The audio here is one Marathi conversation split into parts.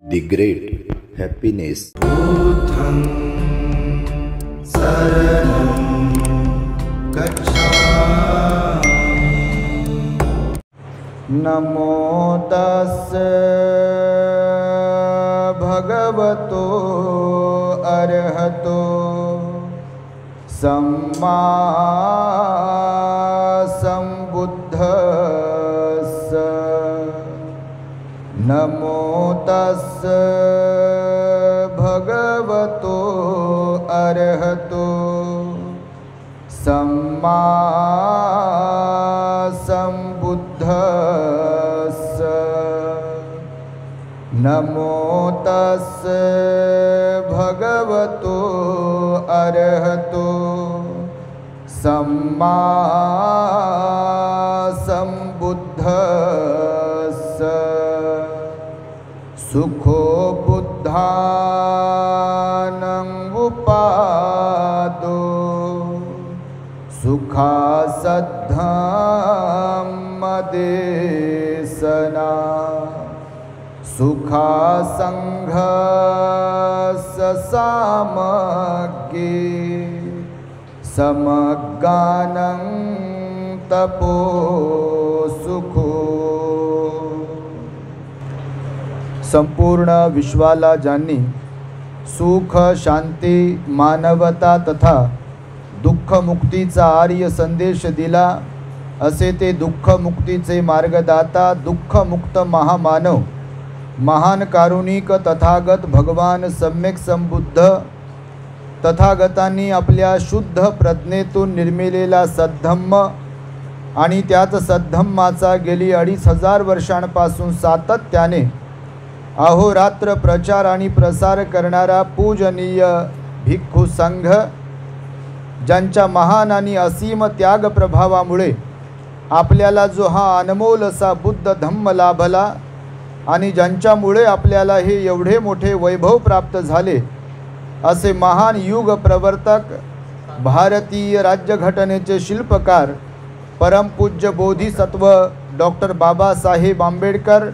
The great happiness. बुद्धं शरणं गच्छामि। नमो तस्से भगवतो अरहतो सम्मा सम्बुद्धस्स। नमो तस्से भगवतो अरहतो सम्मा सम्बुद्धस्स। नमो तस्से भगवतो अरहतो सम्मा सम्बुद्धस्स। सुखो बुद्धानं उपादो सुखासद्धम्मदेशना। सुखासंघस्य सामग्ये समगानं तपो सुखो। संपूर्ण विश्वाला ज्यांनी सुख शांती मानवता तथा दुःखमुक्तीचा आर्य संदेश दिला, असे ते दुःखमुक्तीचे मार्गदाता दुःखमुक्त महामानव महान कारुणिक तथागत भगवान सम्यक संबुद्ध तथागतांनी आपल्या शुद्ध प्रज्ञेतून निर्मिलेला सद्धम्म आणि त्याच सद्धम्माचा गेली 2500 वर्षांपासून सातत्याने अहोरात्र प्रचार आणि प्रसार करणारा पूजनीय भिक्खू संघ, ज्यांच्या महान आणि असीम त्याग प्रभावामुळे आपल्याला जो हा अनमोल असा बुद्ध धम्म लाभला आणि ज्यांच्यामुळे आपल्याला हे एवढे मोठे वैभव प्राप्त झाले, असे महान युग प्रवर्तक भारतीय राज्यघटनेचे शिल्पकार परमपूज्य बोधिसत्व डॉक्टर बाबासाहेब आंबेडकर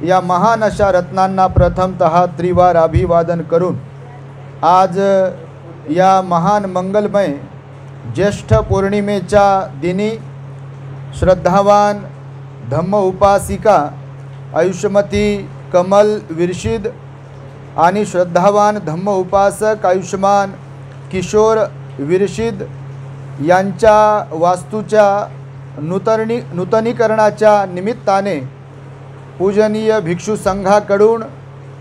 या महान अशा रत्नांना प्रथमतः त्रिवार अभिवादन करून आज या महान मंगलमय ज्येष्ठ पौर्णिमेच्या दिनी श्रद्धावान धम्म उपासिका आयुष्मती कमल विरशिद आणि श्रद्धावान धम्म उपासक आयुष्मान किशोर विरशिद यांच्या वास्तूच्या नूतनीकरणाच्या निमित्ताने पूजनीय भिक्षू संघाकडून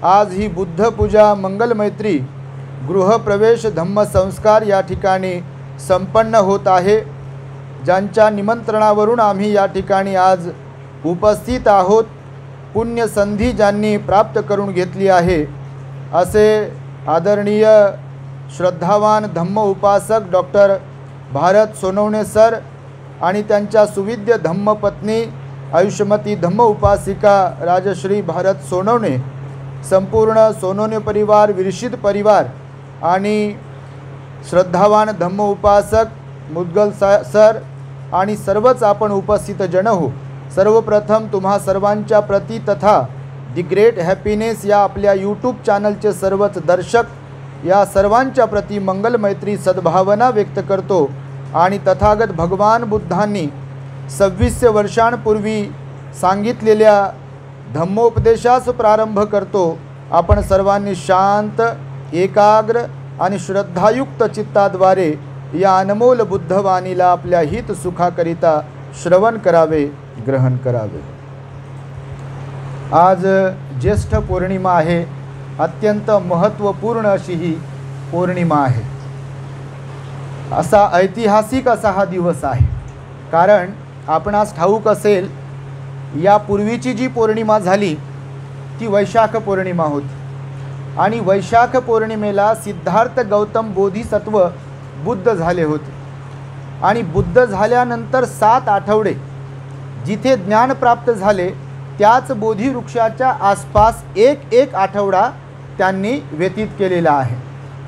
आज ही बुद्धपूजा मंगलमैत्री गृहप्रवेश धम्म संस्कार या ठिकाणी संपन्न होत आहे। ज्यांच्या निमंत्रणावरून आम्ही या ठिकाणी आज उपस्थित आहोत, पुण्य संधी ज्यांनी प्राप्त करून घेतली आहे, असे आदरणीय श्रद्धावान धम्म उपासक डॉक्टर भारत सोनवणे सर आणि त्यांच्या सुविद्य धम्मपत्नी आयुष्मती धम्म उपासिका राजश्री भारत सोनवणे, संपूर्ण सोनवणे परिवार, विरशिद परिवार आणि श्रद्धावान धम्म उपासक मुद्गल सर आणि सर्वच आपण उपस्थित जन हो। सर्वप्रथम तुम्हा सर्वांच्या प्रती तथा दी ग्रेट हॅपीनेस या आपल्या यूट्यूब चॅनलचे सर्वच दर्शक या सर्वांच्या प्रती मंगलमैत्री सद्भावना व्यक्त करतो आणि तथागत भगवान बुद्धांनी 2600 वर्षांपूर्वी सांगितलेल्या धम्मोपदेशास प्रारंभ करतो। आपण सर्वांनी शांत, एकाग्र आणि श्रद्धायुक्त चित्ताद्वारे या अनमोल बुद्धवाणीला आपल्या हित सुखाकरिता श्रवण करावे, ग्रहण करावे। आज ज्येष्ठ पौर्णिमा आहे, अत्यंत महत्त्वपूर्ण अशी ही पौर्णिमा आहे। असा ऐतिहासिक असा हा दिवस आहे, कारण आपणास ठाऊक असेल यापूर्वीची जी पौर्णिमा झाली ती वैशाख पौर्णिमा होती आणि वैशाख पौर्णिमेला सिद्धार्थ गौतम बोधिसत्व बुद्ध झाले होते आणि बुद्ध झाल्यानंतर 7 आठवडे जिथे ज्ञान प्राप्त झाले त्याच बोधिवृक्षाच्या आसपास एक आठवडा त्यांनी व्यतीत केलेला आहे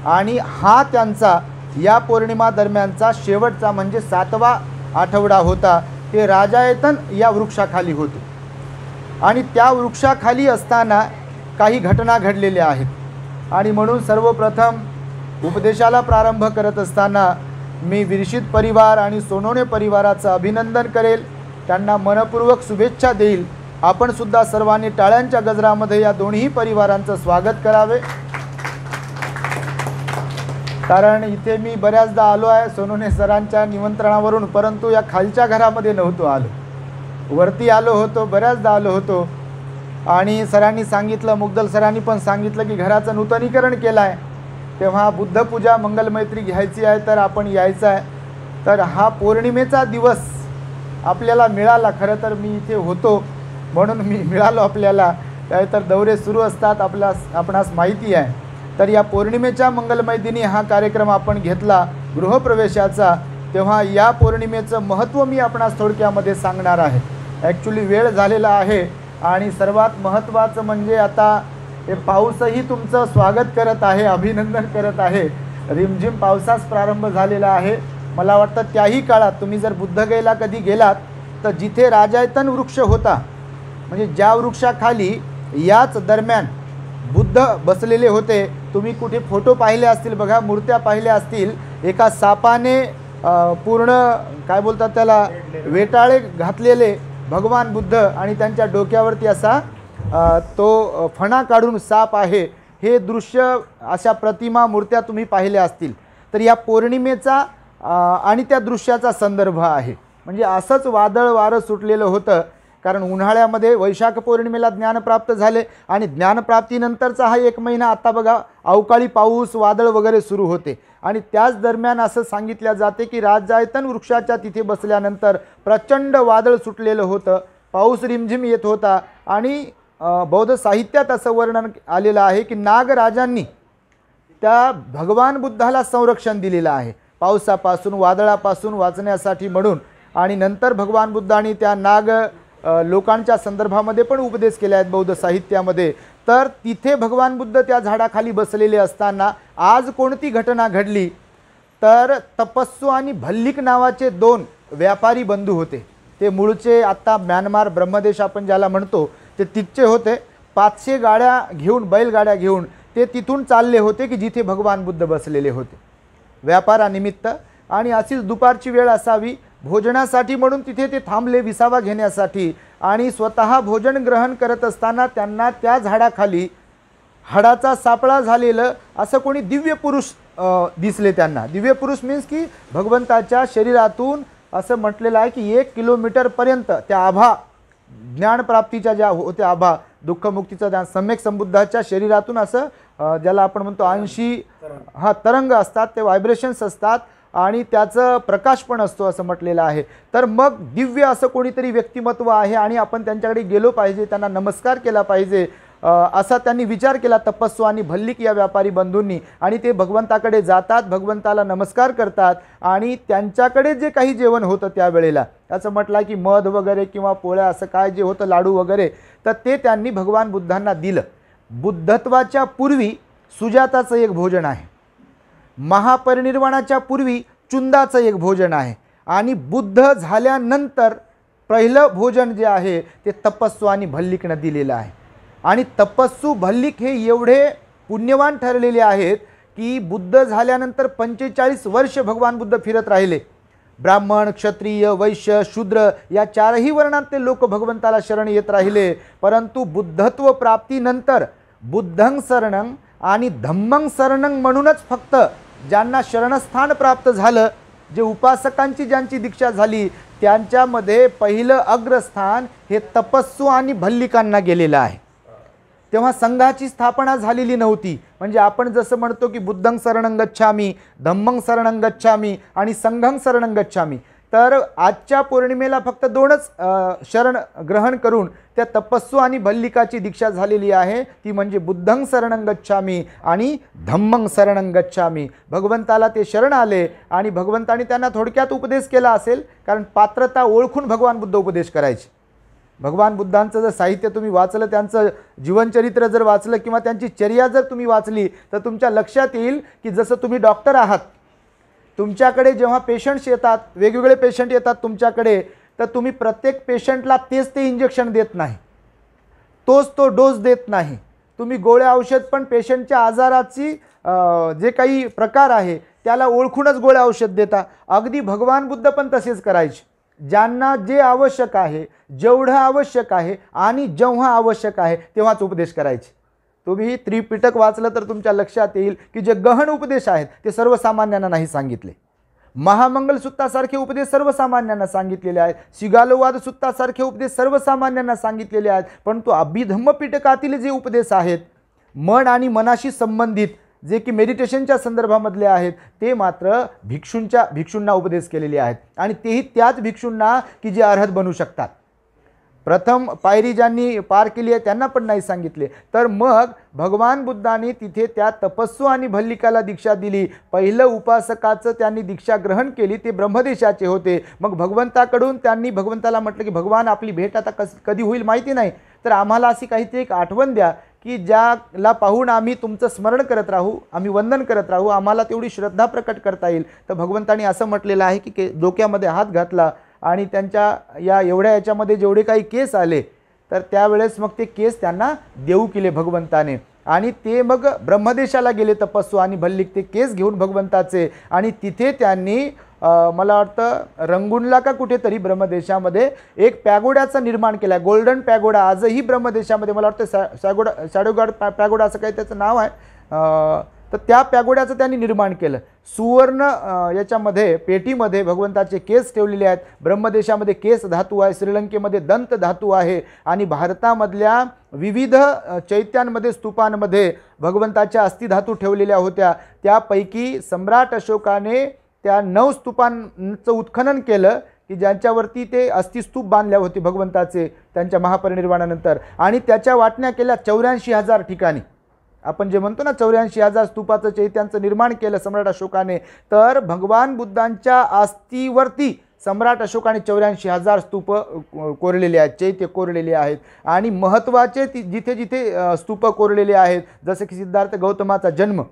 आणि हा त्यांचा या पौर्णिमा दरम्यानचा शेवटचा म्हणजे 7वा आठवडा होता। ते राजायतन या वृक्षाखाली होते आणि त्या वृक्षाखाली असताना काही घटना घडलेल्या आहेत आणि म्हणून सर्वप्रथम उपदेशाला प्रारंभ करत असताना मी विरशित परिवार आणि सोनवणे परिवाराचं अभिनंदन करेल, त्यांना मनपूर्वक शुभेच्छा देईल. आपण सुद्धा सर्वांनी टाळ्यांच्या गजरामध्ये या दोन्ही परिवारांचं स्वागत करावे. कारण इथे मी बऱ्याचदा आलो आहे सोनवणे सरांच्या निमंत्रणावरून, परंतु या खालच्या घरामध्ये नव्हतो आलो, वरती आलो होतो, बऱ्याचदा आलो होतो. आणि सरांनी सांगितलं, मुग्दल सरांनी पण सांगितलं की घराचं नूतनीकरण केलं आहे, तेव्हा बुद्धपूजा मंगलमैत्री घ्यायची आहे तर आपण यायचं आहे. तर हा पौर्णिमेचा दिवस आपल्याला मिळाला. खरं तर मी इथे होतो म्हणून मी मिळालो आपल्याला, तर दौरे सुरू असतात आपणास माहिती आहे. तर या पौर्णिमेच्या मंगलमय दिनी हा कार्यक्रम आपण घेतला गृहप्रवेशाचा. तेव्हा या पौर्णिमेचं महत्त्व मी आपणास थोडक्यामध्ये सांगणार आहे. ॲक्च्युली वेळ झालेला आहे आणि सर्वात महत्त्वाचं म्हणजे आता हे पाऊसही तुमचं स्वागत करत आहे, अभिनंदन करत आहे. रिमझिम पावसास प्रारंभ झालेला आहे. मला वाटतं त्याही काळात तुम्ही जर बुद्धगयेला कधी गेलात तर जिथे राजायतन वृक्ष होता, म्हणजे ज्या वृक्षाखाली याच दरम्यान बुद्ध बसलेले होते, तुम्ही कुठे फोटो पाहिले असतील बघा, मूर्त्या पाहिल्या असतील, एका सापाने पूर्ण काय बोलतात त्याला वेटाळे घातलेले भगवान बुद्ध आणि त्यांच्या डोक्यावरती असा तो फणा काढून साप आहे, हे दृश्य अशा प्रतिमा मूर्त्या तुम्ही पाहिल्या असतील. तर या पौर्णिमेचा आणि त्या दृश्याचा संदर्भ आहे. म्हणजे असंच वादळ वारं सुटलेलं होतं, कारण उन्हाळ्यामध्ये वैशाख पौर्णिमेला ज्ञानप्राप्त झाले आणि ज्ञानप्राप्तीनंतरचा हा 1 महिना आता बघा अवकाळी पाऊस वादळ वगैरे सुरू होते. आणि त्याच दरम्यान असं सांगितलं जाते की राजायतन वृक्षाच्या तिथे बसल्यानंतर प्रचंड वादळ सुटलेलं होतं, पाऊस रिमझिम येत होता. आणि बौद्ध साहित्यात असं वर्णन आलेलं आहे की नागराजांनी त्या भगवान बुद्धाला संरक्षण दिलेलं आहे पावसापासून वादळापासून वाचण्यासाठी म्हणून. आणि नंतर भगवान बुद्धांनी त्या नाग लोकांच्या संदर्भामध्ये पण उपदेश केले आहेत बौद्ध साहित्यामध्ये. तर तिथे भगवान बुद्ध त्या झाडाखाली बसलेले असताना आज कोणती घटना घडली तर तपस्सू आणि भल्लिक नावाचे 2 व्यापारी बंधू होते. ते मूळचे आत्ता म्यानमार ब्रह्मदेश आपण ज्याला म्हणतो ते तिथचे होते. 500 गाड्या घेऊन, बैलगाड्या घेऊन ते तिथून चालले होते की जिथे भगवान बुद्ध बसलेले होते व्यापारानिमित्त. आणि अशीच दुपारची वेळ असावी, भोजनासाठी म्हणून तिथे ते थांबले विसावा घेण्यासाठी. आणि स्वतः भोजन ग्रहण करत असताना त्यांना त्या झाडाखाली हाडाचा सापळा झालेलं असं कोणी दिव्य पुरुष दिसले. त्यांना दिव्य पुरुष मीन्स की भगवंताच्या शरीरातून असं म्हटलेलं आहे की 1 किलोमीटरपर्यंत त्या आभा ज्ञानप्राप्तीच्या ज्या होत्या आभा दुःखमुक्तीचा ज्ञान सम्यक संबुद्धाच्या शरीरातून असं ज्याला आपण म्हणतो 80 तरंग असतात, ते व्हायब्रेशन्स असतात आणि त्याचं प्रकाश पण असतो असं म्हटलेलं आहे. तर मग दिव्य असं कोणीतरी व्यक्तिमत्व आहे आणि आपण त्यांच्याकडे गेलो पाहिजे, त्यांना नमस्कार केला पाहिजे असा त्यांनी विचार केला तपस्सू आणि भल्लिक या व्यापारी बंधूंनी. आणि ते भगवंताकडे जातात, भगवंताला नमस्कार करतात आणि त्यांच्याकडे जे काही जेवण होतं त्यावेळेला असं म्हटलं की मध वगैरे किंवा पोळ्या असं काय जे होतं लाडू वगैरे, तर ते त्यांनी भगवान बुद्धांना दिलं. बुद्धत्वाच्या पूर्वी सुजाताचं एक भोजन आहे, महापरिनिर्वाणाच्या पूर्वी चुंदाचं एक भोजन आहे आणि बुद्ध झाल्यानंतर पहिलं भोजन जे आहे ते तपस्सू आणि भल्लिकनं दिलेलं आहे. आणि तपस्सू भल्लिक हे एवढे पुण्यवान ठरलेले आहेत की बुद्ध झाल्यानंतर 45 वर्ष भगवान बुद्ध फिरत राहिले. ब्राह्मण, क्षत्रिय, वैश्य, शूद्र या 4ही वर्णात ते लोक भगवंताला शरण येत राहिले. परंतु बुद्धत्व प्राप्तीनंतर बुद्धं शरणं आणि धम्मं शरणं म्हणूनच फक्त ज्यांना शरणस्थान प्राप्त झालं, जे उपासकांची ज्यांची दीक्षा झाली, त्यांच्यामध्ये पहिलं अग्रस्थान हे तपस्सू आणि भल्लिकांना गेलेलं आहे. तेव्हा संघाची स्थापना झालेली नव्हती. म्हणजे आपण जसं म्हणतो की बुद्धं शरणं गच्छामी, धम्मं शरणं गच्छामी आणि संघं शरणं गच्छामी, तर आजच्या पौर्णिमेला फक्त 2च शरण ग्रहण करून त्या तपस्सू आणि भल्लिकाची दीक्षा झालेली आहे. ती म्हणजे बुद्धं शरणं गच्छामी आणि धम्मं शरणं गच्छामी. भगवंताला ते शरण आले आणि भगवंताने त्यांना थोडक्यात उपदेश केला असेल, कारण पात्रता ओळखून भगवान बुद्ध उपदेश करायचे. भगवान बुद्धांचं जर साहित्य तुम्ही वाचलं, त्यांचं जीवनचरित्र जर वाचलं किंवा त्यांची चर्या जर तुम्ही वाचली तर तुमच्या लक्षात येईल की जसं तुम्ही डॉक्टर आहात, तुमच्याकडे जेव्हा पेशंट्स येतात, वेगवेगळे पेशंट येतात तुमच्याकडे, तर तुम्ही प्रत्येक पेशंटला तेच ते इंजेक्शन देत नाही, तोच तो डोस देत नाही. तुम्ही गोळ्या औषध पण पेशंटच्या आजाराची जे काही प्रकार आहे त्याला ओळखूनच गोळ्या औषध देता. अगदी भगवान बुद्ध पण तसेच करायचे. ज्यांना जे आवश्यक आहे, जेवढं आवश्यक आहे आणि जेव्हा आवश्यक आहे तेव्हाच उपदेश करायचे. तुम्ही त्रिपिटक वाचलं तर तुमच्या लक्षात येईल की जे गहन उपदेश आहेत ते सर्वसामान्यांना नाही सांगितले. महामंगल सुत्तासारखे उपदेश सर्वसामान्यांना सांगितलेले आहेत. शिगालोवाद सुत्तासारखे उपदेश सर्वसामान्यांना सांगितलेले आहेत. परंतु अभिधम्म पिटकातील जे उपदेश आहेत, मन आणि मनाशी संबंधित जे की मेडिटेशनच्या संदर्भामधले आहेत, ते मात्र भिक्षूंना उपदेश केलेले आहेत. आणि तेही त्याच भिक्षूंना की जे अर्हत बनू शकतात. प्रथम पायरी ज्यांनी पार केली आहे त्यांना पण नाही सांगितले. तर मग भगवान बुद्धांनी तिथे त्या तपस्सू आणि भल्लिकाला दीक्षा दिली. पहिलं उपासकाचं त्यांनी दीक्षा ग्रहण केली, ते ब्रह्मदेशाचे होते. मग भगवंताकडून त्यांनी भगवंताला म्हटलं की भगवान आपली भेट आता कधी होईल माहिती नाही, तर आम्हाला अशी काहीतरी एक आठवण द्या की ज्याला पाहून आम्ही तुमचं स्मरण करत राहू, आम्ही वंदन करत राहू, आम्हाला तेवढी श्रद्धा प्रकट करता येईल. तर भगवंतांनी असं म्हटलेलं आहे की डोक्यामध्ये हात घातला आणि त्यांच्या एवढ्या याच्यामध्ये जेवढे काही केस आले तर त्यावेळेस मग ते केस त्यांना देऊ केले भगवंताने. आणि ते मग ब्रह्मदेशाला गेले तपस्सू आणि भल्लिक ते केस घेऊन भगवंताचे. आणि तिथे त्यांनी मला वाटतं रंगूनला का कुठेतरी ब्रह्मदेशामध्ये एक पॅगोड्याचं निर्माण केलं आहे. गोल्डन पॅगोडा आजही ब्रह्मदेशामध्ये, मला वाटतं शॅडोगाड पॅगोडा असं काही त्याचं नाव आहे. तर त्या पॅगोड्याचं त्यांनी निर्माण केलं. सुवर्ण याच्यामध्ये पेटीमध्ये भगवंताचे केस ठेवलेले आहेत. ब्रह्मदेशामध्ये केस धातू आहे, श्रीलंकेमध्ये दंत धातू आहे आणि भारतामधल्या विविध चैत्यांमध्ये स्तूपांमध्ये भगवंताच्या अस्थिधातू ठेवलेल्या होत्या. त्यापैकी सम्राट अशोकाने त्या 9 स्तूपांचं उत्खनन केलं की ज्यांच्यावरती ते अस्थिस्तूप बांधले होते भगवंताचे त्यांच्या महापरिनिर्वाणानंतर. आणि त्याच्या वाटण्या केल्या 84,000 ठिकाणी. आपण जे म्हणतो ना 84,000 स्तूपाचं चैत्यांचं निर्माण केलं सम्राट अशोकाने. तर भगवान बुद्धांच्या अस्थिवरती सम्राट अशोकाने 84,000 स्तूप कोरलेले आहेत, चैत्य कोरलेले आहेत. आणि महत्त्वाचे जिथे जिथे स्तूप कोरलेले आहेत, जसं की सिद्धार्थ गौतमाचा जन्म,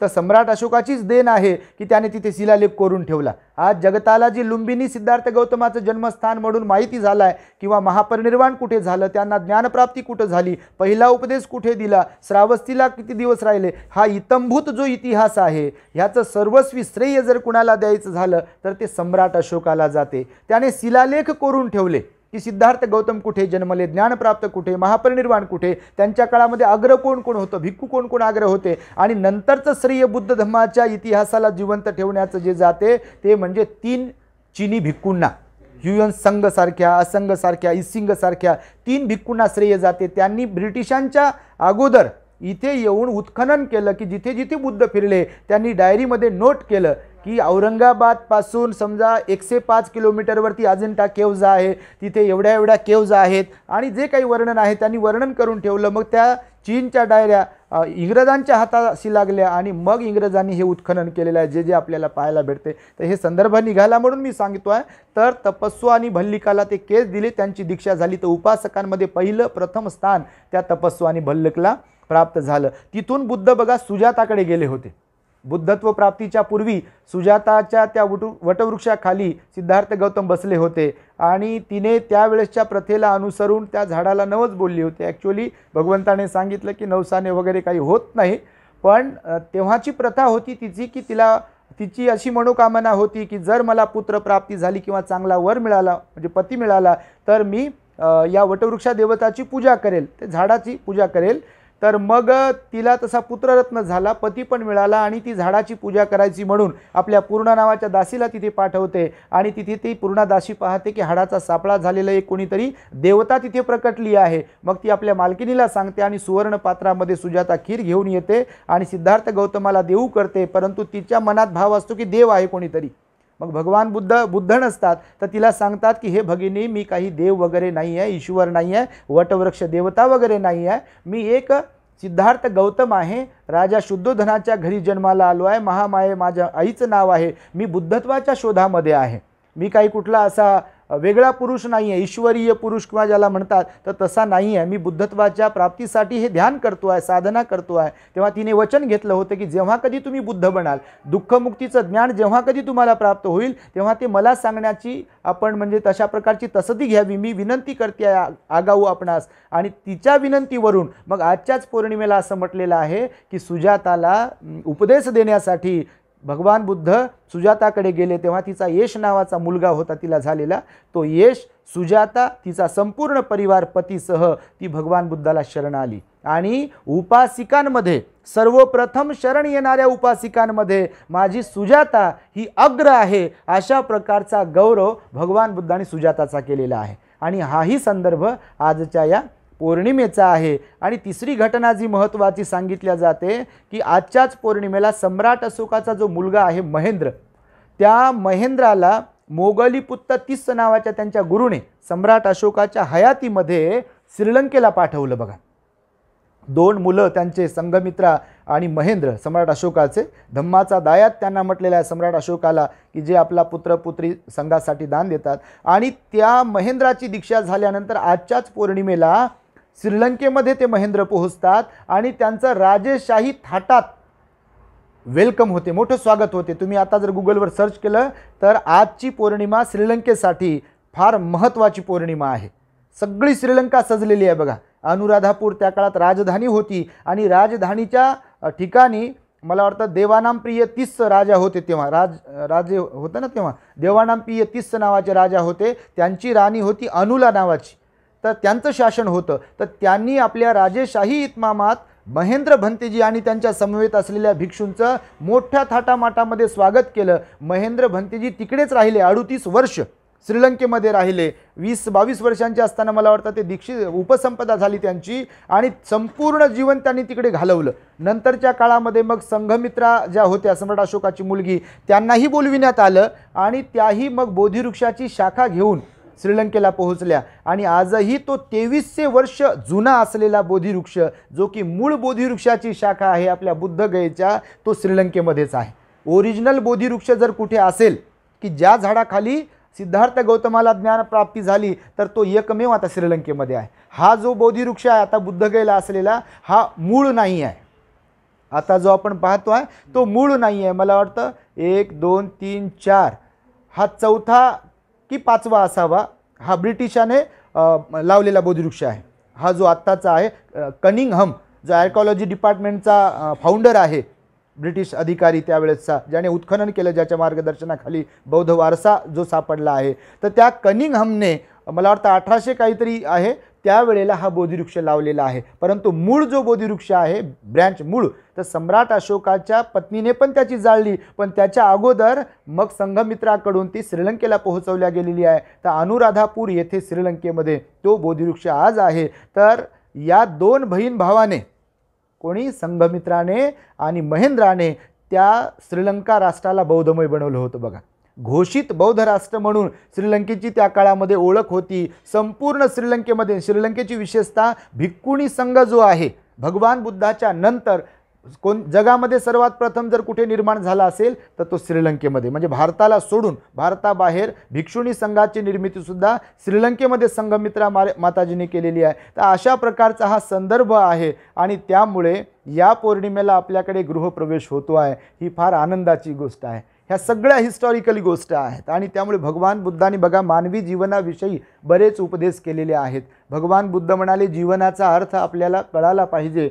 तर सम्राट अशोकाचीच देण आहे की त्याने तिथे शिलालेख कोरून ठेवला. आज जगताला जी लुंबिनी सिद्धार्थ गौतमाचं जन्मस्थान म्हणून माहिती झालं आहे, किंवा महापरिनिर्वाण कुठे झालं, त्यांना ज्ञानप्राप्ती कुठं झाली, पहिला उपदेश कुठे दिला, श्रावस्तीला किती दिवस राहिले, हा इतंभूत जो इतिहास आहे ह्याचं सर्वस्वी श्रेय जर कुणाला द्यायचं झालं तर ते सम्राट अशोकाला जाते. त्याने शिलालेख कोरून ठेवले की सिद्धार्थ गौतम कुठे जन्मले, ज्ञानप्राप्त कुठे, महापरिनिर्वाण कुठे, त्यांच्या काळामध्ये अग्र कोण कोण होतं, भिक्खू कोण कोण अग्र होते. आणि नंतरचं श्रेय बुद्ध धर्माच्या इतिहासाला जिवंत ठेवण्याचं जे जाते ते म्हणजे 3 चिनी भिक्खूंना, ह्युयन संघ सारख्या, असंघ सारख्या, इसिंग सारख्या 3 भिक्खूंना श्रेय जाते. त्यांनी ब्रिटिशांच्या अगोदर इथे येऊन उत्खनन केलं की जिथे जिथे बुद्ध फिरले त्यांनी डायरीमध्ये नोट केलं की औरंगाबादपासून समजा 105 किलोमीटरवरती अजिंठा केव्ज आहे, तिथे एवढ्या एवढ्या केव्ज आहेत आणि जे काही वर्णन आहे त्यांनी वर्णन करून ठेवलं. मग त्या चीनच्या डायऱ्या इंग्रजांच्या हाताशी लागल्या आणि मग इंग्रजांनी हे उत्खनन केलेलं आहे जे जे आपल्याला पाहायला भेटते. तर हे संदर्भ निघाला म्हणून मी सांगतो आहे. तर तपस्सू आणि भल्लिकाला ते केस दिले, त्यांची दीक्षा झाली. तर उपासकांमध्ये प्रथम स्थान त्या तपस्सू आणि भल्लिकला प्राप्त झालं. तिथून बुद्ध बघा सुजाताकडे गेले होते. बुद्धत्व प्राप्तीच्या पूर्वी सुजाताच्या त्या वटवृक्षाखाली सिद्धार्थ गौतम बसले होते आणि तिने त्यावेळेसच्या प्रथेला अनुसरून त्या झाडाला नवस बोलली होती. ॲक्च्युअली भगवंताने सांगितलं की नवसाने वगैरे काही होत नाही, पण तेव्हाची प्रथा होती तिची की तिची अशी मनोकामना होती की जर मला पुत्र प्राप्ती झाली किंवा चांगला वर मिळाला म्हणजे पती मिळाला तर मी या वटवृक्षा देवताची पूजा करेल, ते झाडाची पूजा करेल. तर मग तिला तसा पुत्ररत्न झाला, पती पण मिळाला आणि ती झाडाची पूजा करायची म्हणून आपल्या पूर्णा नावाच्या दासीला तिथे पाठवते आणि तिथे ती पूर्णा दासी पाहते की हाडाचा सापळा झालेला एक कोणीतरी देवता तिथे प्रकटली आहे. मग ती आपल्या मालकिनीला सांगते आणि सुवर्ण पात्रामध्ये सुजाता खीर घेऊन येते आणि सिद्धार्थ गौतमाला देऊ करते. परंतु तिच्या मनात भाव असतो की देव आहे कोणीतरी. मग भगवान बुद्ध नसतात तर तिला सांगतात की हे भगिनी, मी काही देव वगैरे नाही आहे, ईश्वर नाही आहे, वटवृक्ष देवता वगैरे नाही आहे, मी एक सिद्धार्थ गौतम आहे, राजा शुद्धोधनाच्या घरी जन्माला आलो आहे, महामाये माझ्या आईचं नाव आहे, मी बुद्धत्वाच्या शोधामध्ये आहे, मी काही कुठला असा वेगळा पुरुष नाही आहे, ईश्वरीय पुरुष किंवा ज्याला म्हणतात तर तसा नाही आहे. मी बुद्धत्वाच्या प्राप्तीसाठी हे ध्यान करतो आहे, साधना करतो आहे. तेव्हा तिने वचन घेतलं होतं की जेव्हा कधी तुम्ही बुद्ध बनाल, दुःखमुक्तीचं ज्ञान जेव्हा कधी तुम्हाला प्राप्त होईल तेव्हा ते मला सांगण्याची आपण म्हणजे तशा प्रकारची तसदी घ्यावी. मी विनंती करते आहे आगाऊ आपणास. आणि तिच्या विनंतीवरून मग आजच्याच पौर्णिमेला असं म्हटलेलं आहे की सुजाताला उपदेश देण्यासाठी भगवान बुद्ध सुजाताकडे गेले. तेव्हा तिचा यश नावाचा मुलगा होता तिला झालेला. तो यश, सुजाता, तिचा संपूर्ण परिवार पतीसह ती भगवान बुद्धाला शरण आली. आणि उपासिकांमध्ये सर्वप्रथम शरण येणाऱ्या उपासिकांमध्ये माझी सुजाता ही अग्र आहे, अशा प्रकारचा गौरव भगवान बुद्धाने सुजाताचा केलेला आहे. आणि हाही संदर्भ आजच्या या पौर्णिमेचा आहे. आणि तिसरी घटना जी महत्त्वाची सांगितल्या जाते की आजच्याच पौर्णिमेला सम्राट अशोकाचा जो मुलगा आहे महेंद्र, त्या महेंद्राला मोगलीपुत्त तिस्स नावाच्या त्यांच्या गुरुने सम्राट अशोकाच्या हयातीमध्ये श्रीलंकेला पाठवलं. बघा, 2 मुलं त्यांचे संघमित्रा आणि महेंद्र सम्राट अशोकाचे. धम्माचा दायात त्यांना म्हटलेला आहे सम्राट अशोकाला की जे आपला पुत्र पुत्री संघासाठी दान देतात. आणि त्या महेंद्राची दीक्षा झाल्यानंतर आजच्याच पौर्णिमेला श्रीलंकेमध्ये ते महेंद्र पोहोचतात आणि त्यांचं राजेशाही थाटात वेलकम होते, मोठं स्वागत होते. तुम्ही आता जर गुगलवर सर्च केलं तर आजची पौर्णिमा श्रीलंकेसाठी फार महत्त्वाची पौर्णिमा आहे. सगळी श्रीलंका सजलेली आहे. बघा, अनुराधापूर त्या काळात राजधानी होती आणि राजधानीच्या ठिकाणी मला वाटतं देवानामप्रिय तिस्स राजा होते. तेव्हा राजे होतं ना, तेव्हा देवानामप्रिय तिस्स नावाचे राजा होते. त्यांची राणी होती अनुला नावाची. तर त्यांचं शासन होतं. तर त्यांनी आपल्या राजेशाही इतमामात महेंद्र भंतेजी आणि त्यांच्या समवेत असलेल्या भिक्षूंचं मोठ्या थाटामाटामध्ये स्वागत केलं. महेंद्र भंतेजी तिकडेच राहिले, 38 वर्ष श्रीलंकेमध्ये राहिले. 20-22 वर्षांचे असताना मला वाटतं ते दीक्षित उपसंपदा झाली त्यांची आणि संपूर्ण जीवन त्यांनी तिकडे घालवलं. नंतरच्या काळामध्ये मग संघमित्रा ज्या होत्या सम्राट अशोकाची मुलगी, त्यांनाही बोलविण्यात आलं आणि त्याही मग बोधिवृक्षाची शाखा घेऊन श्रीलंकेला पोहोचल्या. आणि आजही तो 2300 वर्ष जुना असलेला बोधिवृक्ष, जो की मूळ बोधिवृक्षाची शाखा आहे आपल्या बुद्धगयेच्या, तो श्रीलंकेमध्येच आहे. ओरिजिनल बोधिवृक्ष जर कुठे असेल की ज्या झाडाखाली सिद्धार्थ गौतमाला ज्ञानप्राप्ती झाली तर तो एकमेव आता श्रीलंकेमध्ये आहे. हा जो बोधिवृक्ष आहे आता बुद्धगयेला असलेला, हा मूळ नाही आहे. आता जो आपण पाहतो आहे तो मूळ नाही आहे. मला वाटतं 1 2 3 4 हा 4था की 5वा असावा. हा ब्रिटिशाने लावलेला बोधिवृक्ष आहे. हा जो आत्ताचा आहे, कनिंगहम जो आर्कॉलॉजी डिपार्टमेंटचा फाउंडर आहे, ब्रिटिश अधिकारी त्यावेळेसचा, ज्याने उत्खनन केलं, ज्याच्या मार्गदर्शनाखाली बौद्ध वारसा जो सापडला आहे, तर त्या कनिंगहमने मला वाटतं 1800 काहीतरी आहे त्यावेळेला हा बोधिवृक्ष लावलेला आहे. परंतु मूळ जो बोधिवृक्ष आहे, ब्रँच मूळ, तर सम्राट अशोकाच्या पत्नीने पण त्याची जाळली, पण त्याच्या अगोदर मग संघमित्राकडून ती श्रीलंकेला पोहोचवल्या गेलेली आहे. तर अनुराधापूर येथे श्रीलंकेमध्ये तो बोधिवृक्ष आज आहे. तर या 2 बहीण भावाने, कोणी संघमित्राने आणि महेंद्राने, त्या श्रीलंका राष्ट्राला बौद्धमय बनवलं होतं. बघा, घोषित बौद्ध राष्ट्र म्हणून श्रीलंकेची त्या काळामध्ये ओळख होती. संपूर्ण श्रीलंकेमध्ये, श्रीलंकेची विशेषतः भिक्खुणी संघ जो आहे भगवान बुद्धाच्या नंतर जगामध्ये सर्वात प्रथम जर कुठे निर्माण झाला असेल तर तो श्रीलंकेमध्ये. म्हणजे भारताला सोडून भारताबाहेर भिक्षुणी संघाची निर्मितीसुद्धा श्रीलंकेमध्ये संघमित्रा माताजीने केलेली आहे. तर अशा प्रकारचा हा संदर्भ आहे आणि त्यामुळे या पौर्णिमेला आपल्याकडे गृहप्रवेश होतो आहे. ही फार आनंदाची गोष्ट आहे. ह्या सगळ्या हिस्टॉरिकली गोष्ट आहेत आणि त्यामुळे भगवान बुद्धांनी बघा मानवी जीवनाविषयी बरेच उपदेश केलेले आहेत. भगवान बुद्ध म्हणाले जगण्याचा अर्थ आपल्याला कळाला पाहिजे.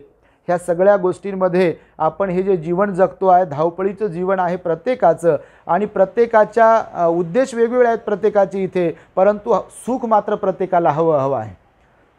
ह्या सगळ्या गोष्टींमध्ये आपण हे जे जीवन जगतो आहे, धावपळीचं जीवन आहे प्रत्येकाचं आणि प्रत्येकाच्या उद्देश वेगवेगळे आहेत प्रत्येकाचे इथे, परंतु सुख मात्र प्रत्येकाला हवं आहे.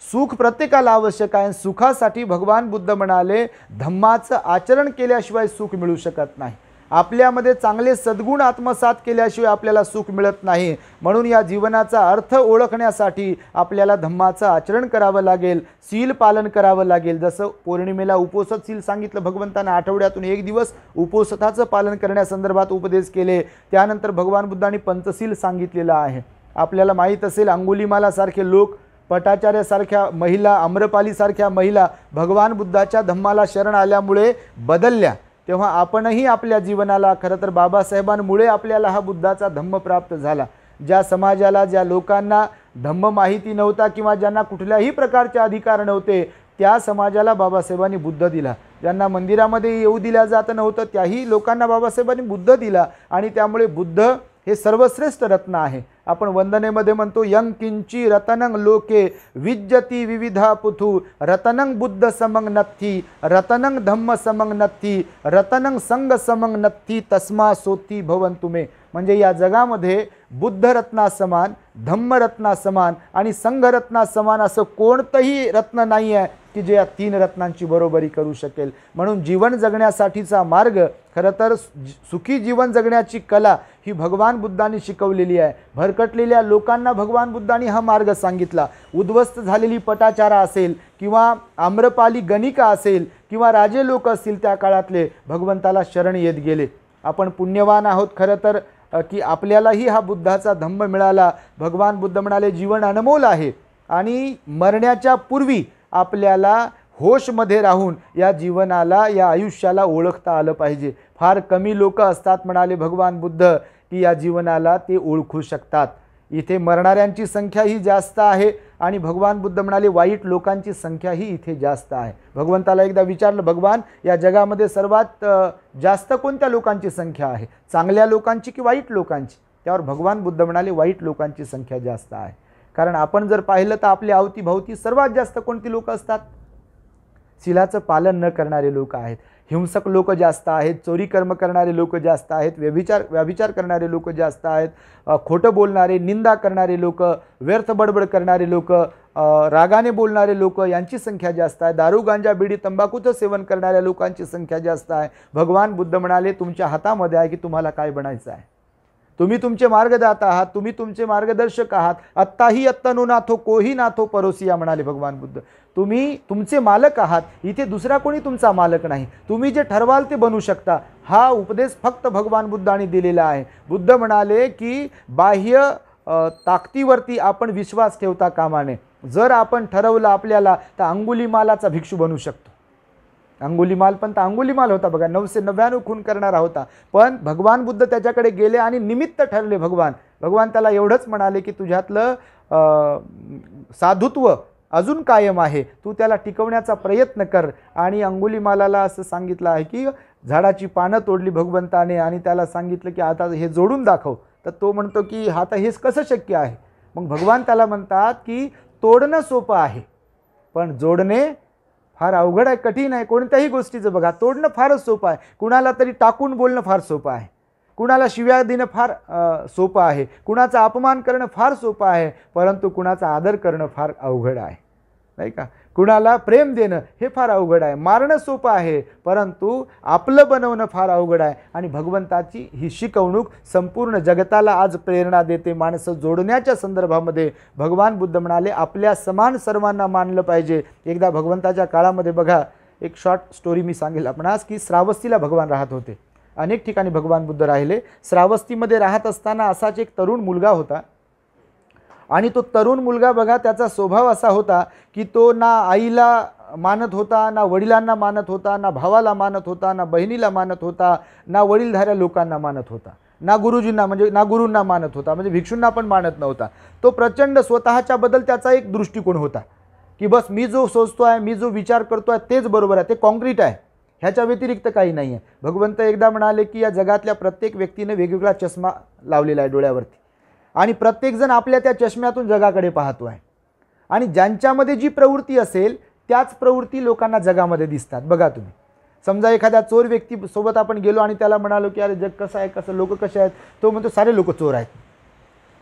सुख प्रत्येकाला आवश्यक आहे. सुखासाठी भगवान बुद्ध म्हणाले धम्माचं आचरण केल्याशिवाय सुख मिळू शकत नाही. आपल्यामध्ये चांगले सद्गुण आत्मसात केल्याशिवाय आपल्याला सुख मिळत नाही. म्हणून या जीवनाचा अर्थ ओळखण्यासाठी आपल्याला धम्माचं आचरण करावं लागेल, शील पालन करावं लागेल. जसं पौर्णिमेला उपोषित शील सांगितलं भगवंतांना, आठवड्यातून 1 दिवस उपोषिताचं पालन करण्यासंदर्भात उपदेश केले. त्यानंतर भगवान बुद्धांनी पंचशील सांगितलेलं आहे. आपल्याला माहीत असेल अंगुलिमालासारखे लोक, पटाचार्यासारख्या महिला, आम्रपालीसारख्या महिला भगवान बुद्धाच्या धम्माला शरण आल्यामुळे बदलल्या. तेव्हा आपणही आपल्या जीवनाला, खरं तर बाबासाहेबांमुळे आपल्याला हा बुद्धाचा धम्म प्राप्त झाला. ज्या समाजाला, ज्या लोकांना धम्म माहिती नव्हता किंवा ज्यांना कुठल्याही प्रकारचे अधिकार नव्हते, त्या समाजाला बाबासाहेबांनी बुद्ध दिला. ज्यांना मंदिरामध्ये येऊ दिलं जात नव्हतं त्याही लोकांना बाबासाहेबांनी बुद्ध दिला. आणि त्यामुळे बुद्ध हे सर्वश्रेष्ठ रत्न आहे. आपण वंदनेमध्ये म्हणतो, यं किंची रतनं लोके विज्जती विविधा पुथू रतनं बुद्ध समंग नत्थी रतनं धम्म समंग नत्थी रतनं संग समंग नत्थी तस्मा सोती भवंतु मे. म्हणजे या जगामध्ये बुद्ध रत्नासमान, धम्म रत्नासमान आणि संघ रत्नासमान असं कोणतंही रत्न नाही आहे की जे या तीन रत्नांची बरोबरी करू शकेल. म्हणून जीवन जगण्यासाठीचा मार्ग, खरं तर सुखी जीवन जगण्याची कला ही भगवान बुद्धांनी शिकवलेली आहे. भरकटलेल्या लोकांना भगवान बुद्धांनी हा मार्ग सांगितला. उद्ध्वस्त झालेली पटाचारा असेल किंवा आम्रपाली गणिका असेल किंवा राजे लोक असतील त्या काळातले, भगवंताला शरण येत गेले. आपण पुण्यवान आहोत खरं तर की आपल्यालाही हा बुद्धाचा धम्म मिळाला. भगवान बुद्ध म्हणाले, जीवन अनमोल आहे आणि मरण्याच्या पूर्वी आपल्याला होशमध्ये राहून या जीवनाला, या आयुष्याला ओळखता आलं पाहिजे. फार कमी लोक असतात म्हणाले भगवान बुद्ध की या जीवनाला ते ओळखू शकतात. इथे मरणाऱ्यांची संख्या ही जास्त आहे आणि भगवान बुद्ध म्हणाले वाईट लोकांची संख्या ही इथे जास्त आहे. भगवंताला एकदा विचारलं, भगवान या जगामध्ये सर्वात जास्त कोणत्या लोकांची संख्या आहे, चांगल्या लोकांची की वाईट लोकांची? त्यावर भगवान बुद्ध म्हणाले वाईट लोकांची संख्या जास्त आहे. कारण आपण जर पाहिलं तर आपल्या अवतीभवती सर्वात जास्त कोणती लोक असतात? शीलाचं पालन न करणारे लोक आहेत, हिंसक लोक जास्त आहेत, चोरी कर्म करणारे लोक जास्त आहेत, व्यभिचार करणारे लोक जास्त आहेत, खोटं बोलणारे, निंदा करणारे लोक, व्यर्थ बडबड करणारे लोक, रागाने बोलणारे लोक यांची संख्या जास्त आहे. दारू, गांजा, बिडी, तंबाखूचं सेवन करणाऱ्या लोकांची संख्या जास्त आहे. भगवान बुद्ध म्हणाले तुमच्या हातामध्ये आहे की तुम्हाला काय बनायचं आहे. तुम्ही तुमचे मार्गदाता आहात, तुम्ही तुमचे मार्गदर्शक आहात. आत्ताही अत्तनो नाथो कोही नाथो परोसिया म्हणाले भगवान बुद्ध. तुम्ही तुमचे मालक आहात, इथे दुसरा कोणी तुमचा मालक नाही. तुम्ही जे ठरवाल ते बनू शकता. हा उपदेश फक्त भगवान बुद्धांनी दिलेला आहे. बुद्ध म्हणाले की बाह्य ताकदीवरती आपण विश्वास ठेवता कामा नये. जर आपण ठरवलं आपल्याला तर अंगुलीमालाचा भिक्षू बनू शकतो. अंगुलीमाल पण तर अंगुलीमाल होता बघा, 999 खून करणारा होता. पण भगवान बुद्ध त्याच्याकडे गेले आणि निमित्त ठरले. भगवान त्याला एवढंच म्हणाले की तुझ्यातलं साधुत्व अजून कायम आहे, तू त्याला टिकवण्याचा प्रयत्न कर. आणि अंगुलीमालाला असं सांगितलं आहे की झाडाची पानं तोडली भगवंताने आणि त्याला सांगितलं की आता हे जोडून दाखव. तर तो म्हणतो की आता हेच कसं शक्य आहे? मग भगवान त्याला म्हणतात की तोडणं सोपं आहे पण जोडणे फार अवघड आहे, कठीण आहे. कोणत्याही गोष्टीचं बघा, तोडणं फारच सोपं आहे. कुणाला तरी टाकून बोलणं फार सोपं आहे, कुणाला शिव्या देणं फार सोपं आहे, कुणाचा अपमान करणं फार सोपं आहे, परंतु कुणाचा आदर करणं फार अवघड आहे, नाही का? कुणाला प्रेम देणं हे फार अवघड आहे. मारणं सोपं आहे परंतु आपलं बनवणं फार अवघड आहे. आणि भगवंताची ही शिकवणूक संपूर्ण जगताला आज प्रेरणा देते. माणसं जोडण्याच्या संदर्भामध्ये भगवान बुद्ध म्हणाले आपल्या समान सर्वांना मानलं पाहिजे. एकदा भगवंताच्या काळामध्ये बघा, एक शॉर्ट स्टोरी मी सांगेल आपणास की श्रावस्तीला भगवान राहत होते. अनेक ठिकाणी भगवान बुद्ध राहिले. श्रावस्तीमध्ये राहत असताना असाच एक तरुण मुलगा होता. आणि तो तरुण मुलगा बघा, त्याचा स्वभाव असा होता की तो ना आईला मानत होता, ना वडिलांना मानत होता, ना भावाला मानत होता, ना बहिणीला मानत होता, ना वडीलधाऱ्या लोकांना मानत होता, ना गुरुजींना म्हणजे ना गुरूंना मानत होता, म्हणजे भिक्षूंना पण मानत नव्हता. तो प्रचंड स्वतःच्या बद्दल त्याचा एक दृष्टिकोन होता की बस मी जो सोचतो आहे, मी जो विचार करतो आहे तेच बरोबर आहे, ते कॉन्क्रीट आहे, ह्याच्या व्यतिरिक्त काही नाही आहे. भगवंत एकदा म्हणाले की या जगातल्या प्रत्येक व्यक्तीने वेगवेगळा चष्मा लावलेला आहे डोळ्यावरती आणि प्रत्येकजण आपल्या त्या चष्म्यातून जगाकडे पाहतो आहे. आणि ज्यांच्यामध्ये जी प्रवृत्ती असेल त्याच प्रवृत्ती लोकांना जगामध्ये दिसतात. बघा तुम्ही, समजा एखाद्या चोर व्यक्तीसोबत आपण गेलो आणि त्याला म्हणालो की अरे जग कसं आहे, कसं लोक कसे आहेत, तो म्हणतो सारे लोक चोर आहेत.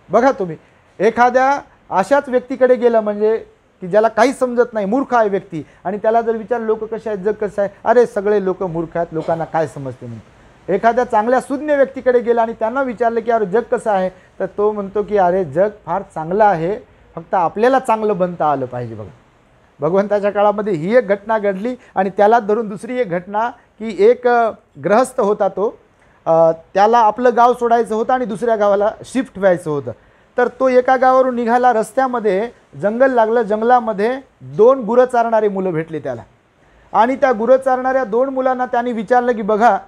बघा तुम्ही, एखाद्या अशाच व्यक्तीकडे गेलं म्हणजे की ज्याला काहीच समजत नाही, मूर्ख आहे व्यक्ती, आणि त्याला जर विचार लोक कसे आहेत, जग कसं आहे, अरे सगळे लोक मूर्ख आहेत, लोकांना काय समजते म्हणतो. एखाद्या चांगल्या सुज्ञ व्यक्तीकडे गेला आणि त्यांना विचारलं की अरे जग कसं आहे, तर तो म्हणतो की अरे जग फार चांगलं आहे, फक्त आपल्याला चांगलं बनता आलं पाहिजे. बघा, भगवंताच्या काळामध्ये ही एक घटना घडली आणि त्याला धरून दुसरी एक घटना की एक गृहस्थ होता, तो त्याला आपलं गाव सोडायचं होतं आणि दुसऱ्या गावाला शिफ्ट व्हायचं होतं. तर तो एका गावावरून निघाला, रस्त्यामध्ये जंगल लागलं, जंगलामध्ये 2 गुरं चारणारे मुलं भेटले त्याला. आणि त्या गुरं चारणाऱ्या 2 मुलांना त्यांनी विचारलं की बघा,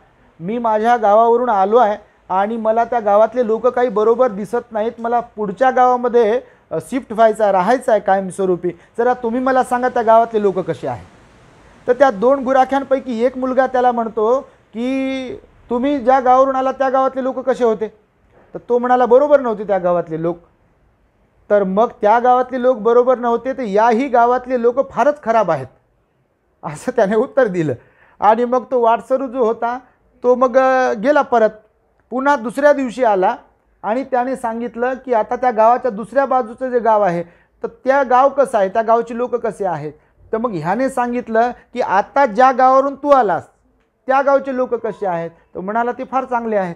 मी माझ्या गावावरून आलो आहे आणि मला त्या गावातले लोक काही बरोबर दिसत नाहीत, मला पुढच्या गावामध्ये शिफ्ट व्हायचं आहे, राहायचं आहे कायमस्वरूपी, जरा तुम्ही मला सांगा त्या गावातले लोक कसे आहेत. तर त्या 2 गुराख्यांपैकी एक मुलगा त्याला म्हणतो की तुम्ही ज्या गावावरून आला त्या गावातले लोक कसे होते. तर तो म्हणाला बरोबर नव्हते त्या गावातले लोक. तर मग त्या गावातले लोक बरोबर नव्हते तर याही गावातले लोक फारच खराब आहेत असं त्याने उत्तर दिलं. आणि मग तो वाटसरू जो होता तो मग गेला परत. पुन्हा दुसऱ्या दिवशी आला आणि त्याने सांगितलं की आता त्या गावाच्या दुसऱ्या बाजूचं जे गाव आहे तर त्या गाव कसं आहे, त्या गावची लोक कसे आहेत. तर मग ह्याने सांगितलं की आता ज्या गावावरून तू आलास त्या गावचे लोक कसे आहेत. तो म्हणाला ते फार चांगले आहेत.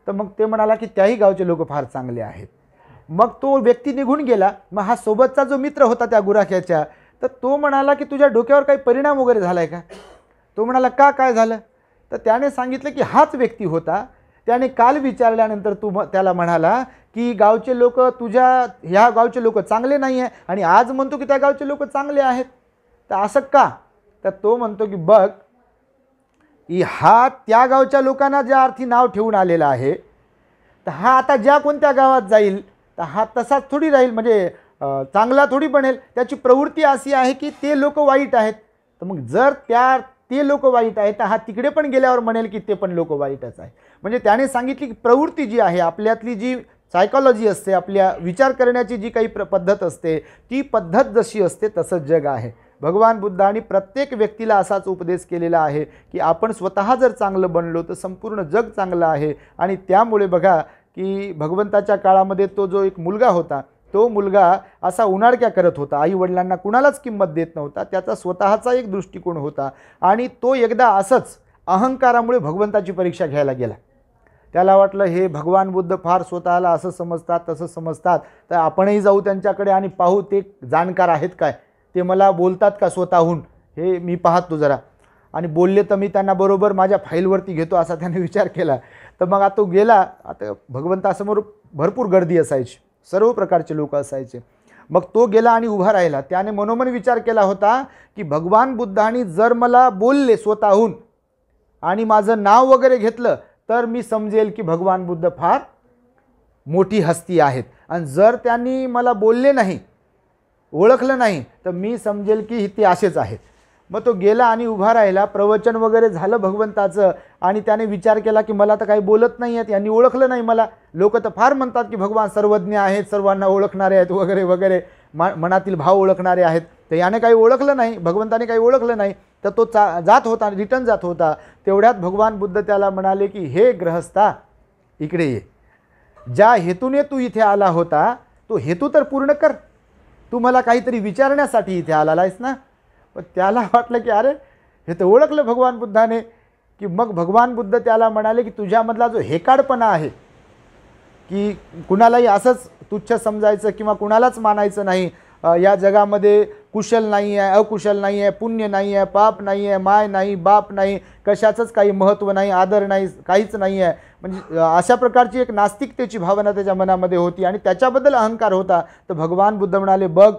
तर मग ते म्हणाला की त्याही गावचे लोक फार चांगले आहेत. मग तो व्यक्ती निघून गेला. मग हा सोबतचा जो मित्र होता त्या गुराख्याच्या, तर तो म्हणाला की तुझ्या डोक्यावर काही परिणाम वगैरे झाला आहे का. तो म्हणाला का, काय झालं. तर त्याने सांगितलं की हाच व्यक्ती होता, त्याने काल विचारल्यानंतर त्याला म्हणाला की गावचे लोक तुझ्या ह्या गावचे लोक चांगले नाही आहे आणि आज म्हणतो की त्या गावचे लोक चांगले आहेत. तर असं का. तर तो म्हणतो की बघ हा त्या गावच्या लोकांना ज्या अर्थी नाव ठेवून आलेला आहे तर हा आता ज्या कोणत्या गावात जाईल तर हा तसाच थोडी राहील, म्हणजे चांगला थोडी बनेल. त्याची प्रवृत्ती अशी आहे की ते लोक वाईट आहेत. तर मग जर ते लोक वाईट आहेत तर हा तिकडे पण गेल्यावर म्हणेल की ते पण लोक वाईटच आहे. म्हणजे त्याने सांगितली की प्रवृत्ती जी आहे आपल्यातली, जी सायकॉलॉजी असते, आपल्या विचार करण्याची जी काही पद्धत असते, ती पद्धत जशी असते तसंच जग आहे. भगवान बुद्धांनी प्रत्येक व्यक्तीला असाच उपदेश केलेला आहे की आपण स्वतः जर चांगलं बनलो तर संपूर्ण जग चांगलं आहे. आणि त्यामुळे बघा की भगवंताच्या काळामध्ये तो जो एक मुलगा होता तो मुलगा असा उन्हाळक्या करत होता, आई वडिलांना कुणालाच किंमत देत नव्हता, त्याचा स्वतःचा एक दृष्टिकोन होता. आणि तो एकदा असंच अहंकारामुळे भगवंताची परीक्षा घ्यायला गेला. त्याला वाटलं हे भगवान बुद्ध फार स्वतःला असं समजतात तसं समजतात, तर आपणही जाऊ त्यांच्याकडे आणि पाहू ते जाणकार आहेत काय, ते मला बोलतात का स्वतःहून, हे मी पाहतो जरा. आणि बोलले तर मी त्यांना बरोबर माझ्या फाईलवरती घेतो असा त्याने विचार केला. तर मग आता तो गेला. आता भगवंतासमोर भरपूर गर्दी असायची, सर्व प्रकारचे लोक असायचे. मग तो गेला आणि उभा राहिला. त्याने मनोमन विचार केला होता की भगवान बुद्धांनी जर मला बोलले स्वतःहून आणि माझं नाव वगैरे घेतलं तर मी समजेल की भगवान बुद्ध फार मोठी हस्ती आहेत. आणि जर त्यांनी मला बोलले नाही, ओळखलं नाही, तर मी समजेल की ते असेच आहेत. मग तो गेला आणि उभा राहिला. प्रवचन वगैरे झालं भगवंताचं आणि त्याने विचार केला की मला तर काही बोलत नाही आहेत, यांनी ओळखलं नाही मला. लोक तर फार म्हणतात की भगवान सर्वज्ञ आहेत, सर्वांना ओळखणारे आहेत वगैरे वगैरे, मनातील भाव ओळखणारे आहेत. तर याने काही ओळखलं नाही, भगवंताने काही ओळखलं नाही. तर तो जात होता, रिटर्न जात होता. तेवढ्यात भगवान बुद्ध त्याला म्हणाले की हे गृहस्था इकडे ये, ज्या हेतूने तू इथे आला होता तो हेतू तर पूर्ण कर. तू मला काहीतरी विचारण्यासाठी इथे आला आहेस ना. पण त्याला वाटलं की अरे हे तर ओळखलं भगवान बुद्धाने. की मग भगवान बुद्ध त्याला म्हणाले की तुझ्यामधला जो हेकाडपणा आहे की कुणालाही असंच तुच्छ समजायचं किंवा कुणालाच मानायचं नाही, या जगामध्ये कुशल नाही आहे, अकुशल नाही आहे, पुण्य नाही आहे, पाप नाही आहे, माय नाही, बाप नाही, कशाचंच काही महत्त्व नाही, आदर नाही, काहीच नाही आहे. म्हणजे अशा प्रकारची एक नास्तिकतेची भावना त्याच्या मनामध्ये होती आणि त्याच्याबद्दल अहंकार होता. तर भगवान बुद्ध म्हणाले बघ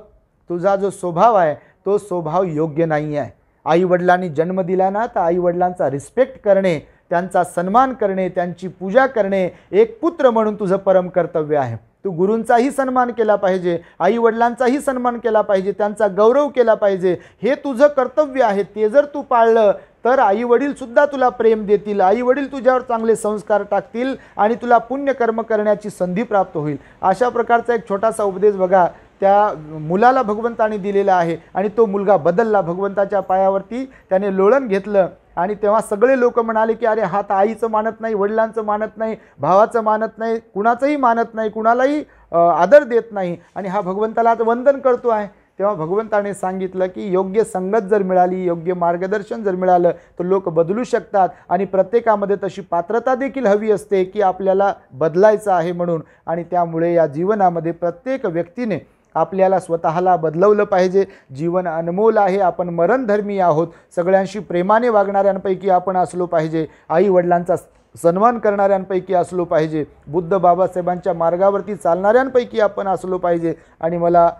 तुझा जो स्वभाव आहे तो स्वभाव योग्य नाही आहे. आईवडिलांनी जन्म दिला ना तर आईवडिलांचा रिस्पेक्ट करणे, त्यांचा सन्मान करणे, त्यांची पूजा करणे एक पुत्र म्हणून तुझं परम कर्तव्य आहे. तू गुरूंचाही सन्मान केला पाहिजे, आईवडिलांचाही सन्मान केला पाहिजे, त्यांचा गौरव केला पाहिजे. हे तुझं कर्तव्य आहे. ते जर तू पाळलं तर आईवडीलसुद्धा तुला प्रेम देतील, आईवडील तुझ्यावर चांगले संस्कार टाकतील आणि तुला पुण्यकर्म करण्याची संधी प्राप्त होईल. अशा प्रकारचा एक छोटासा उपदेश बघा त्या मुलाला भगवंताने दिलेला आहे. आणि तो मुलगा बदलला, भगवंताच्या पायावरती त्याने लोळण घेतलं. आणि तेव्हा सगळे लोक म्हणाले की अरे हा तर आईचं मानत नाही, वडिलांचं मानत नाही, भावाचं मानत नाही, कुणाचंही मानत नाही, कुणालाही आदर देत नाही आणि हा भगवंताला आता वंदन करतो आहे. तेव्हा भगवंताने सांगितलं की योग्य संगत जर मिळाली, योग्य मार्गदर्शन जर मिळालं तर लोक बदलू शकतात. आणि प्रत्येकामध्ये तशी पात्रता देखील हवी असते की आपल्याला बदलायचं आहे म्हणून. आणि त्यामुळे या जीवनामध्ये प्रत्येक व्यक्तीने आपल्याला स्वतःला बदलवलं पाहिजे. जीवन अनमोल आहे, आपण मरणधर्मी आहोत. सगळ्यांशी प्रेमाने वागणाऱ्यांपैकी आपण असलो पाहिजे, आई वडिलांचा सन्मान करणाऱ्यांपैकी असलो पाहिजे, बुद्ध बाबासाहेबांच्या मार्गावरती चालणाऱ्यांपैकी आपण असलो पाहिजे. आणि मला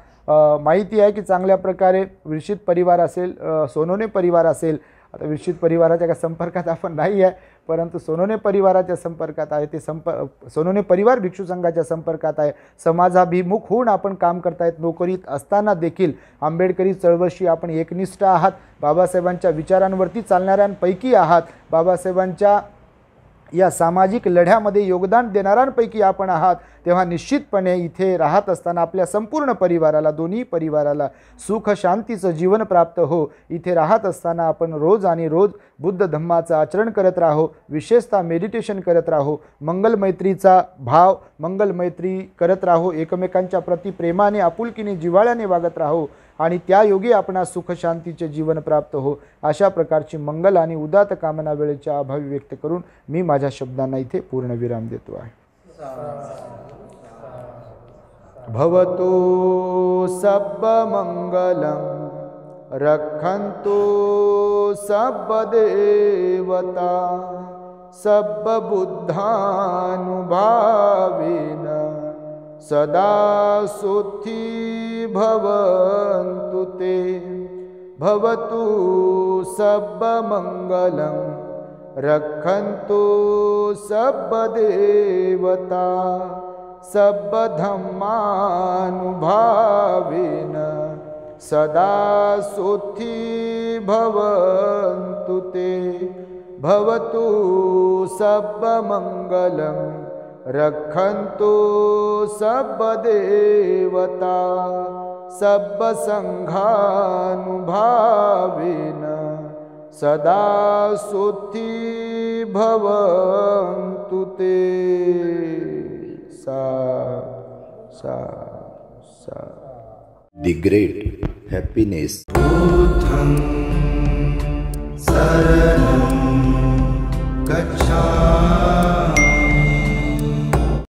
माहिती आहे की चांगल्या प्रकारे विरशित परिवार असेल, सोनोने परिवार असेल, आता विरचित परिवाराच्या काय संपर्कात आपण नाही आहे, परंतु सोनोने परिवाराच्या संपर्कात आहे. ते सोनोने परिवार भिक्षू संघाच्या संपर्कात आहे. समाजाभिमुख होऊन आपण काम करतायत. नोकरीत असताना देखील आंबेडकरी चळवळीशी आपण एकनिष्ठ आहात. बाबासाहेबांच्या विचारांवरती चालणाऱ्यांपैकी आहात. बाबासाहेबांच्या या सामाजिक लढ्यामध्ये योगदान देणाऱ्यांपैकी आपण आहात. तेव्हा निश्चितपणे इथे राहत असताना आपल्या संपूर्ण परिवाराला, दोन्ही परिवाराला सुख शांतीचं जीवन प्राप्त हो. इथे राहत असताना आपण रोज आणि रोज बुद्ध धम्माचं आचरण करत राहो. विशेषतः मेडिटेशन करत राहो. मंगलमैत्रीचा भाव, मंगलमैत्री करत राहो. एकमेकांच्या प्रति प्रेमाने, आपुलकीने, जिव्हाळ्याने वागत राहो आणि त्या योगी आपणास सुख शांतीचे जीवन प्राप्त हो. अशा प्रकारची मंगल आणि उदात्त कामना वेळेच्या अभावी व्यक्त करून मी माझ्या शब्दांना इथे पूर्णविराम देतो आहे. भवतु सब्ब मंगलम रक्षन्तु सब्ब देवता सब्ब बुद्धानुभावेन सदा सुखी भवन्तु ते. भवतु सब्ब मंगलम रक्षन्तु सब्ब देवता सब्ब धम्मानुभावेन सदा सुखी भवन्तु ते. भवतु सब्ब मंगलम रक्षन्तु सब्ब देवता सब्ब संघानुभावेन सदा सुखी भवन्तु ते. सा सा सा. The great happiness. बुद्धं शरणं गच्छामि.